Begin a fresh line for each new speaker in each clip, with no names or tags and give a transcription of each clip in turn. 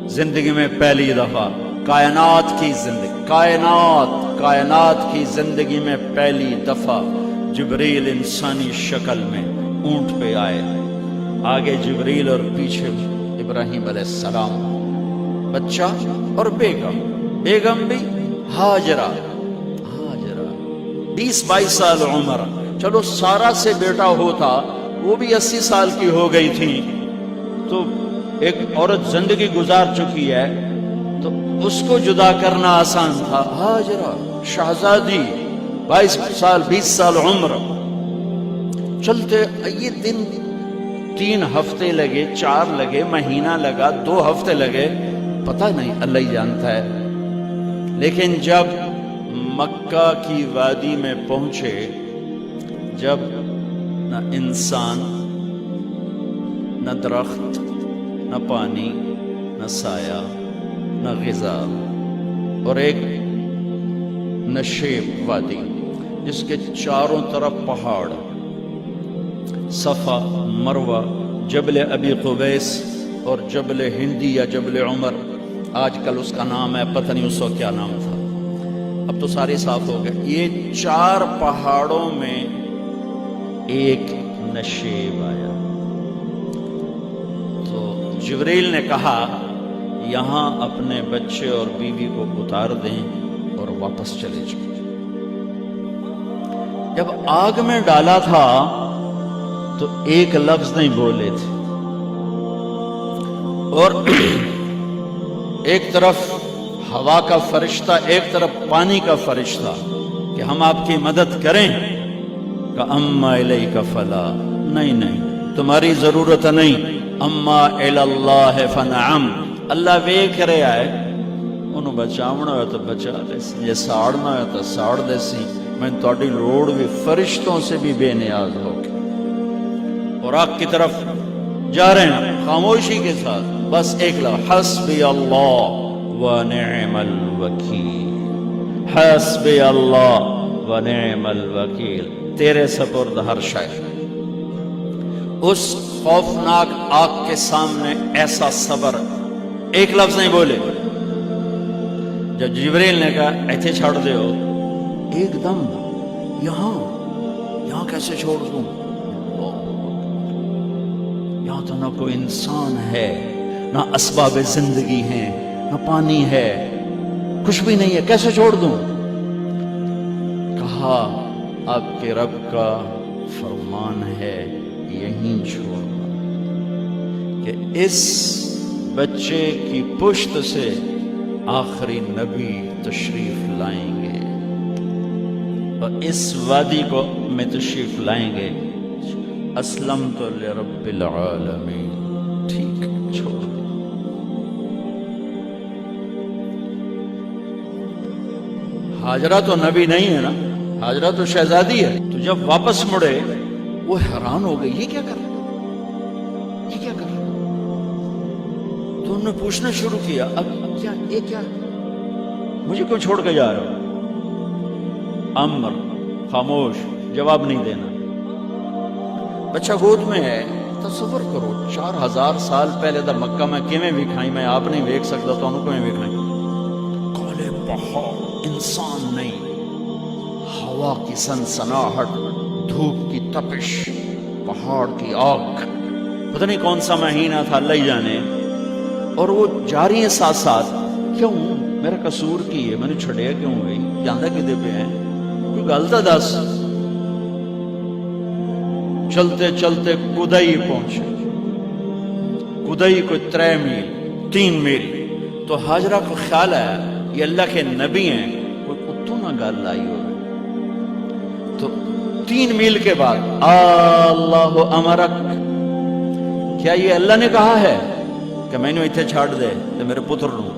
زندگی میں پہلی دفعہ کائنات کی زندگی میں پہلی دفعہ جبریل انسانی شکل میں اونٹ پہ آئے، آگے جبریل اور پیچھے ابراہیم علیہ السلام، بچہ اور بیگم بھی ہاجرہ 20-22 سال عمر، چلو سارا سے بیٹا ہوتا وہ بھی 80 سال کی ہو گئی تھی، تو ایک عورت زندگی گزار چکی ہے تو اس کو جدا کرنا آسان تھا۔ ہاجرہ شہزادی 22 سال 20 سال عمر، چلتے یہ دن 3 ہفتے لگے، 4 لگے، مہینہ لگا، 2 ہفتے لگے، پتہ نہیں، اللہ ہی جانتا ہے۔ لیکن جب مکہ کی وادی میں پہنچے، جب نہ انسان، نہ درخت، نہ پانی، نہ سایہ، نہ غذا، اور ایک نشیب وادی جس کے چاروں طرف پہاڑ، صفا، مروہ، جبل ابی قبیس اور جبل ہندی یا جبل عمر، آج کل اس کا نام ہے، پتہ نہیں اس وقت کیا نام تھا، اب تو سارے صاف ہو گئے۔ یہ 4 پہاڑوں میں ایک نشیب آیا، تو جبریل نے کہا یہاں اپنے بچے اور بیوی کو اتار دیں اور واپس چلے جائیں۔ جب آگ میں ڈالا تھا تو ایک لفظ نہیں بولے تھے، اور ایک طرف ہوا کا فرشتہ، ایک طرف پانی کا فرشتہ کہ ہم آپ کی مدد کریں، کہ اما الیک فلا، نہیں تمہاری ضرورت نہیں، اما الاللہ فنعم، اللہ ویکھ رہا ہے، انہوں بچاونا ہو تو بچا دے سی، یہ ساڑنا ہو تو ساڑ دے سی، میں تہاڈی لوڑ بھی فرشتوں سے بھی بے نیاز ہو کے، اور آگ کی طرف جا رہے ہیں خاموشی کے ساتھ، بس ایک لفظ، حسبی اللہ ونعم الوکیل، حسبی اللہ ونعم الوکیل، تیرے سپرد ہر شے۔ اس خوفناک آگ کے سامنے ایسا صبر، ایک لفظ نہیں بولے۔ جب جبریل نے کہا ایتھے چھوڑ دے ہو، ایک دم یہاں کیسے چھوڑ دوں، یہاں تو نہ کوئی انسان ہے، نہ اسباب زندگی ہیں، نہ پانی ہے، کچھ بھی نہیں ہے، کیسے چھوڑ دوں؟ کہا آپ کے رب کا فرمان ہے یہیں چھوڑنا، کہ اس بچے کی پشت سے آخری نبی تشریف لائیں گے اور اس وادی کو میں تشریف لائیں گے۔ اسلمت لرب العالمین، ٹھیک چھوڑ۔ ہاجرہ تو نبی نہیں ہے نا، ہاجرہ تو شہزادی ہے، تو جب واپس مڑے وہ حیران ہو گئی، یہ کیا کر رہا، یہ کیا کر رہا؟ تو انہوں نے پوچھنا شروع کیا، اب کیا، یہ کیا، مجھے کیوں چھوڑ کے جا رہا ہو؟ امر، خاموش، جواب نہیں دینا۔ بچہ گود میں ہے، تصور کرو 4000 سال پہلے دا مکہ میں کیویں وکھائی، میں آپ نہیں ویکھ سکتا تو انہوں کیویں وکھائی، کالے پہاڑ، انسان نہیں، ہوا کی سنسناہٹ، دھوپ کی تپش، پہاڑ کی آگ، پتہ نہیں کون سا مہینہ تھا، اللہ ہی جانے، اور وہ جاری ہیں ساتھ ساتھ، کیوں میرا قصور کی ہے، میں نے چھڑیا کیوں گئی، جاندہ کدے پہ ہیں، کوئی غلطہ دس۔ چلتے چلتے کدئی پہنچے، کدئی کوئی 3 میل، تو ہاجرہ کو خیال آیا یہ اللہ کے نبی ہیں، کوئی اتوں نہ گل آئی ہو، تو 3 میل کے بعد اللہ امرک، کیا یہ اللہ نے کہا ہے کہ میں نے اتنے چھاڑ دے تو میرے پتر نو،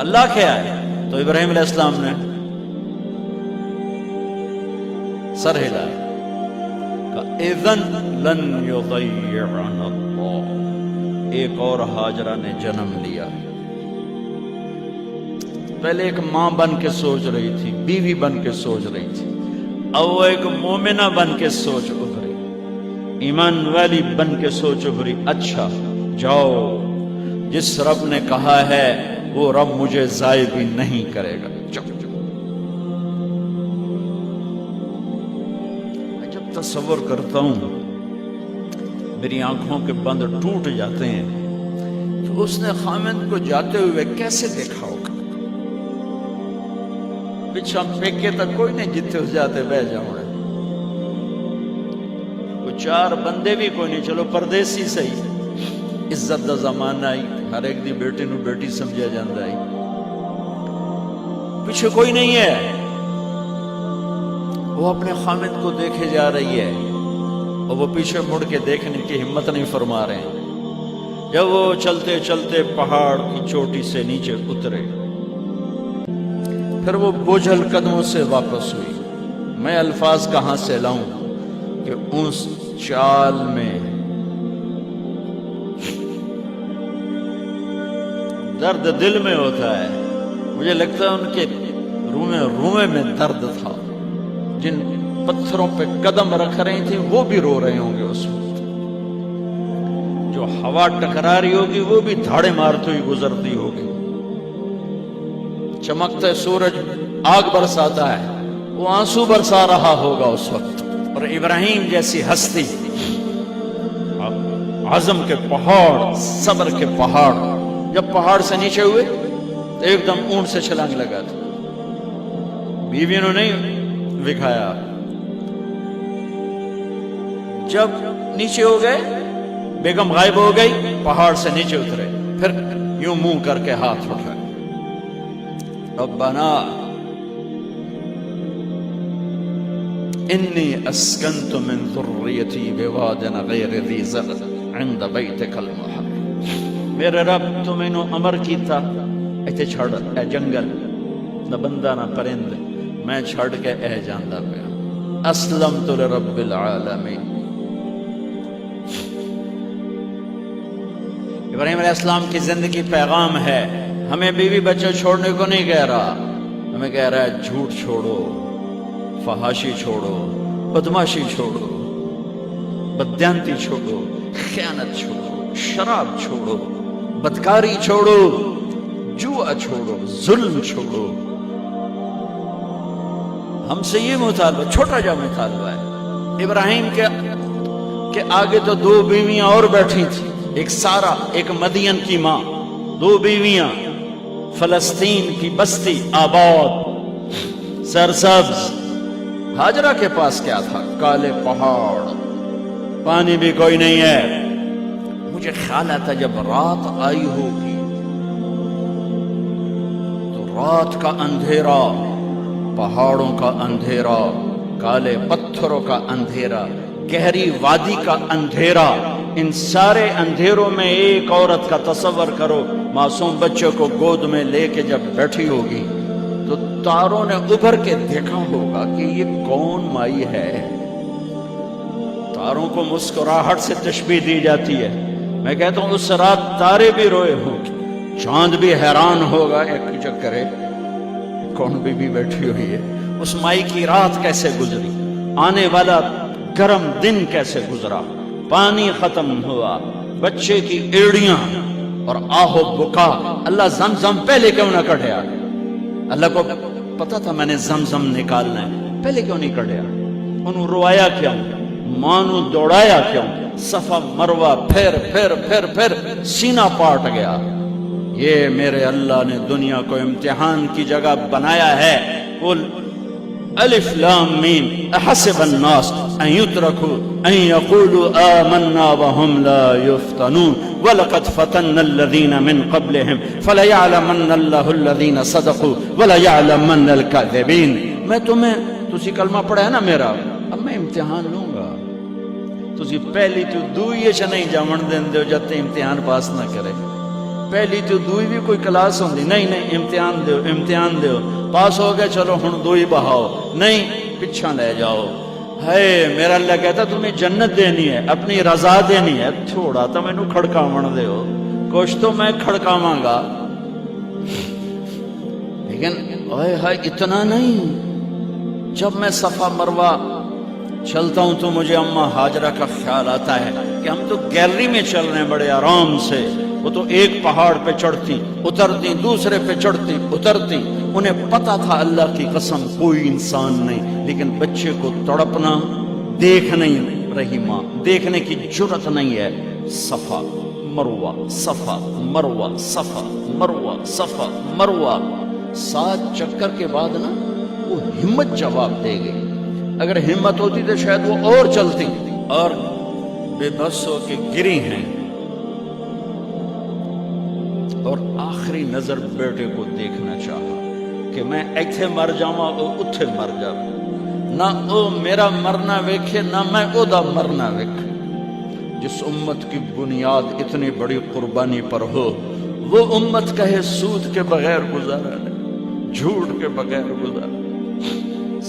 اللہ کیا ہے؟ تو ابراہیم علیہ السلام نے سر ہلایا، اذن لن یضیعنا اللہ۔ ایک اور ہاجرہ نے جنم لیا، پہلے ایک ماں بن کے سوچ رہی تھی، بیوی بن کے سوچ رہی تھی، اب وہ ایک مومنہ بن کے سوچ ابھری، ایمان والی بن کے سوچ ابھری، اچھا جاؤ جس رب نے کہا ہے وہ رب مجھے ضائع بھی نہیں کرے گا. میں جب تصور کرتا ہوں میری آنکھوں کے بند ٹوٹ جاتے ہیں کہ اس نے خامند کو جاتے ہوئے کیسے دیکھا ہوگا. پچھا پیکے تک کوئی نہیں جتنے ہو جاتے بہ جاؤں. وہ چار بندے بھی کوئی نہیں, چلو پردیسی صحیح, عزت دا زمانہ آئی, ہر ایک دی بیٹی نو بیٹی سمجھا جاندہ آئی, پیچھے کوئی نہیں ہے. وہ اپنے خامد کو دیکھے جا رہی ہے اور وہ پیچھے مڑ کے دیکھنے کی ہمت نہیں فرما رہے ہیں. جب وہ چلتے چلتے پہاڑ کی چوٹی سے نیچے اترے, پھر وہ بوجھل قدموں سے واپس ہوئی. میں الفاظ کہاں سے لاؤں کہ اس چال میں درد دل میں ہوتا ہے. مجھے لگتا ہے ان کے رومے میں درد تھا. جن پتھروں پہ قدم رکھ رہی تھی وہ بھی رو رہے ہوں گے اس وقت. جو ہوا ٹکرا رہی ہوگی وہ بھی دھاڑے مارتے ہوئی گزرتی ہوگی. چمکتے سورج آگ برساتا ہے, وہ آنسو برسا رہا ہوگا اس وقت. اور ابراہیم جیسی ہستی, عزم کے پہاڑ, صبر کے پہاڑ, جب پہاڑ سے نیچے ہوئے تو ایک دم اونٹ سے چھلانگ لگا تھا. بیوی نے نہیں دکھایا. جب نیچے ہو گئے بیگم غائب ہو گئی, پہاڑ سے نیچے اترے, پھر یوں منہ کر کے ہاتھ اٹھائے, ربنا انی اسکنت من ذریتی بواد غیر ذی زرع عند بیتک المحرم. میرے رب تو میں نے امر کیتا ایتھے چھڑ اے جنگل, نہ بندہ نہ پرند, میں چھڑ کے اے جاندہ پیا. اسلمت لرب العالمین. ابراہیم علیہ السلام کی زندگی پیغام ہے. ہمیں بیوی بچے چھوڑنے کو نہیں کہہ رہا, ہمیں کہہ رہا ہے جھوٹ چھوڑو, فحاشی چھوڑو, بدماشی چھوڑو, بددیانتی چھوڑو, خیانت چھوڑو, شراب چھوڑو, بدکاری چھوڑو, جوا چھوڑو, ظلم چھوڑو. ہم سے یہ مطالبہ, چھوٹا جا مطالبہ ہے. ابراہیم کے آگے تو دو بیویاں اور بیٹھی تھی, ایک سارا, ایک مدین کی ماں, دو بیویاں. فلسطین کی بستی آباد سرسبز. ہاجرہ کے پاس کیا تھا؟ کالے پہاڑ, پانی بھی کوئی نہیں ہے. مجھے خیال آتا جب رات آئی ہوگی تو رات کا اندھیرا, پہاڑوں کا اندھیرا, کالے پتھروں کا اندھیرا, گہری وادی کا اندھیرا, ان سارے اندھیروں میں ایک عورت کا تصور کرو, معصوم بچے کو گود میں لے کے جب بیٹھی ہوگی تو تاروں نے ابھر کے دیکھا ہوگا کہ یہ کون مائی ہے. تاروں کو مسکراہٹ سے تشبیہ دی جاتی ہے. میں کہتا ہوں اس رات تارے بھی روئے ہوں گے, چاند بھی حیران ہوگا, ایک چکرے کون بی بی بیٹھی ہوئی ہے. اس مائی کی رات کیسے گزری, آنے والا گرم دن کیسے گزرا, پانی ختم ہوا, بچے کی ایڑیاں اور آہو بکا. اللہ زمزم پہلے کیوں نہ کڑھیا؟ اللہ کو پتا تھا میں نے زمزم نکالنا ہے, پہلے کیوں نہیں کڑھیا؟ انہوں روایا کیوں, مانو دوڑایا کیوں؟ صفا مروہ پھر پھر پھر پھر سینہ پاٹ گیا. یہ میرے اللہ نے دنیا کو امتحان کی جگہ بنایا ہے. قل الف لام میم احسب الناس ان يتركوا ان يقولوا آمنا وهم لا يفتنون ولقد فتنا الذين من قبلهم فليعلمن الله الذين صدقوا وليعلمن الكاذبين. میں تمہیں تسی کلمہ پڑھا ہے نا میرا, اب میں امتحان لوں گا. تسی پہلی تو دوئی چ نہیں جاون دین دیو جب تے امتحان پاس نہ کرے. پہلی تو دوئی بھی کوئی کلاس ہوندی نہیں, امتحان دیو, امتحان دیو, پاس ہو گئے چلو ہن دوئی بہاؤ, نہیں پچھا لے جاؤ. ہے میرا اللہ کہتا تمہیں جنت دینی ہے, اپنی رضا دینی ہے, تھوڑا تو میں نو کھڑکاون دیو, کچھ تو میں کھڑکاواں گا, لیکن اوئے ہائے اتنا نہیں. جب میں صفا مروہ چلتا ہوں تو مجھے اما ہاجرہ کا خیال آتا ہے کہ ہم تو گیلری میں چل رہے ہیں بڑے آرام سے، وہ تو ایک پہاڑ پہ چڑھتی اترتی، دوسرے پہ چڑھتی اترتی، انہیں پتا تھا اللہ کی قسم کوئی انسان نہیں، لیکن بچے کو تڑپنا دیکھ نہیں رہی ماں، دیکھنے کی جرت نہیں ہے۔ صفا مروہ، صفا مروہ، صفا مروہ، صفا مروہ، 7 چکر کے بعد نا وہ ہمت جواب دے گئی۔ اگر ہمت ہوتی تو شاید وہ اور چلتی، اور بے بس ہو کے گری ہیں، اور آخری نظر بیٹے کو دیکھنا چاہا کہ میں ایتھے مر جاواں او اتھے مر جاواں، نہ او میرا مرنا ویکھے نہ میں او دا مرنا ویکھ۔ جس امت کی بنیاد اتنی بڑی قربانی پر ہو، وہ امت کہے سود کے بغیر گزارا نہیں، جھوٹ کے بغیر گزارا۔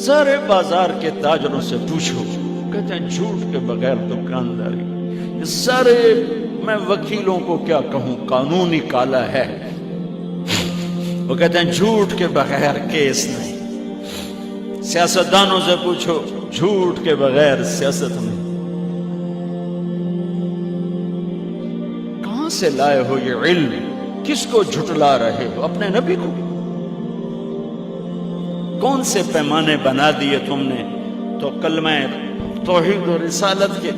سارے بازار کے تاجروں سے پوچھو، کہتے ہیں جھوٹ کے بغیر دکانداری۔ سارے میں وکیلوں کو کیا کہوں، قانون ہی کالا ہے، وہ کہتے ہیں جھوٹ کے بغیر کیس نہیں۔ سیاستدانوں سے پوچھو، جھوٹ کے بغیر سیاست نہیں۔ کہاں سے لائے ہو یہ علم؟ کس کو جھٹلا رہے ہو؟ اپنے نبی کو؟ کون سے پیمانے بنا دیے تم نے؟ تو کلمہ توحید و رسالت کے،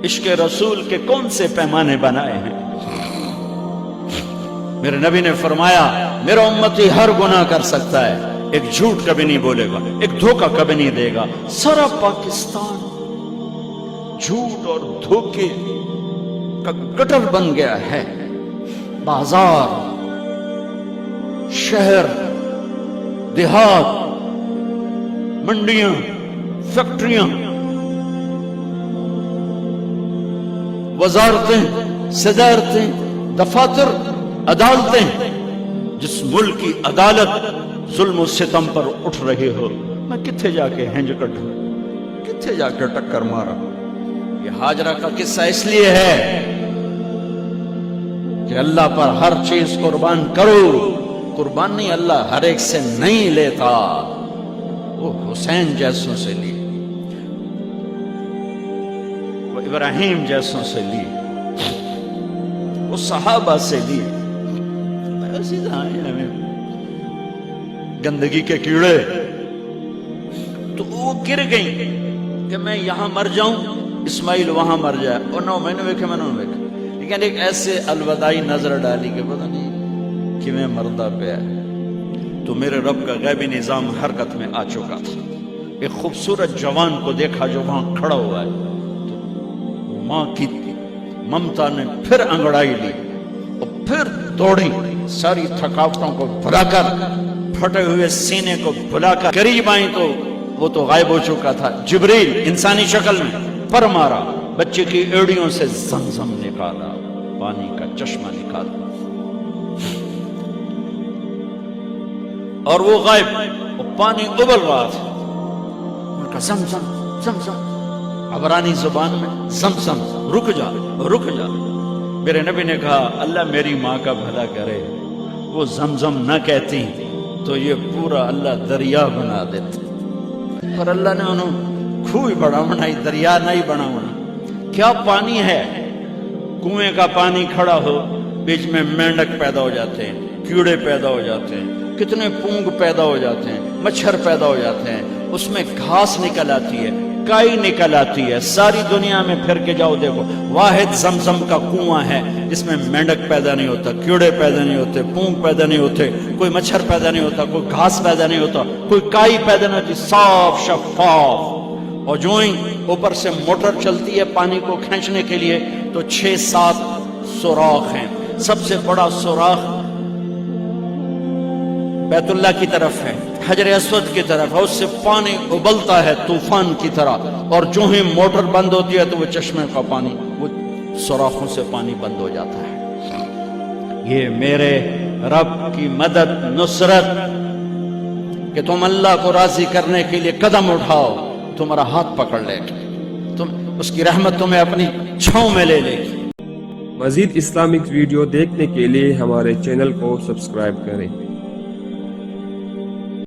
عشق رسول کے کون سے پیمانے بنائے ہیں؟ میرے نبی نے فرمایا میرا امتی ہر گناہ کر سکتا ہے، ایک جھوٹ کبھی نہیں بولے گا، ایک دھوکہ کبھی نہیں دے گا۔ سارا پاکستان جھوٹ اور دھوکے کا گٹر بن گیا ہے۔ بازار، شہر، دیہات، منڈیاں، فیکٹریاں، وزارتیں، صدارتیں، دفاتر، عدالتیں، جس ملک کی عدالت ظلم و ستم پر اٹھ رہے ہو، میں کتھے جا کے ہنج کٹوں، کتھے جا کے ٹکر مارا؟ یہ ہاجرہ کا قصہ اس لیے ہے کہ اللہ پر ہر چیز قربان کرو۔ قربان نہیں، اللہ ہر ایک سے نہیں لیتا، وہ حسین جیسوں سے لی، وہ ابراہیم جیسوں سے لی، وہ صحابہ سے لی۔ ایسی ہمیں گندگی کے کیڑے، تو وہ گر گئیں کہ میں یہاں مر جاؤں، اسماعیل وہاں مر جائے، اور نہ میں نے ویکھے میں نے ویکھے، لیکن ایک ایسے الوداعی نظر ڈالی کہ پتہ نہیں کہ میں مردہ پہ ہے۔ تو میرے رب کا غیبی نظام حرکت میں آ چکا تھا۔ ایک خوبصورت جوان کو دیکھا جو وہاں کھڑا ہوا ہے، تو ماں کی ممتا نے پھر انگڑائی لی اور پھر دوڑی، ساری تھکاوٹوں کو بھلا کر، پھٹے ہوئے سینے کو بھلا کر قریب آئیں تو وہ تو غائب ہو چکا تھا۔ جبریل انسانی شکل میں پر مارا، بچے کی ایڑیوں سے زمزم نکالا، پانی کا چشمہ نکالا، اور وہ غائب، وہ پانی ابل رہا تھا۔ ان کا زمزم زمزم، عبرانی زبان میں زمزم، رک جا رک جا۔ میرے نبی نے کہا اللہ میری ماں کا بھلا کرے، وہ زمزم نہ کہتی تو یہ پورا اللہ دریا بنا دیتا، پر اللہ نے انہوں کھوئی بڑھاونا، دریا نہیں بڑھاونا۔ کیا پانی ہے؟ کنویں کا پانی کھڑا ہو، بیچ میں مینڈک پیدا ہو جاتے ہیں، کیڑے پیدا ہو جاتے ہیں، کتنے پونگ پیدا ہو جاتے ہیں، مچھر پیدا ہو جاتے ہیں، اس میں گھاس نکل آتی ہے، کائی نکل آتی ہے۔ ساری دنیا میں پھر کے جاؤ دیکھو، واحد زمزم کا کنواں ہے جس میں مینڈک پیدا نہیں ہوتا، کیڑے پیدا نہیں ہوتے، پونگ پیدا نہیں ہوتے، کوئی مچھر پیدا نہیں ہوتا، کوئی گھاس پیدا نہیں ہوتا، کوئی کائی پیدا نہیں ہوتی، صاف شفاف۔ اور جو ہی اوپر سے موٹر چلتی ہے پانی کو کھینچنے کے لیے تو 6-7 سوراخ ہیں۔ سب سے بڑا سوراخ بیت اللہ کی طرف ہے، حجر اسود کی طرف ہے، اس سے پانی ابلتا ہے طوفان کی طرح، اور جو ہی موٹر بند ہوتی ہے تو وہ چشمے کا پانی، وہ سوراخوں سے پانی بند ہو جاتا ہے۔ یہ میرے رب کی مدد، نصرت، کہ تم اللہ کو راضی کرنے کے لیے قدم اٹھاؤ، تمہارا ہاتھ پکڑ لے گی، تم اس کی رحمت تمہیں اپنی چھاؤں میں لے لے گی۔
مزید اسلامک ویڈیو دیکھنے کے لیے ہمارے چینل کو سبسکرائب کریں۔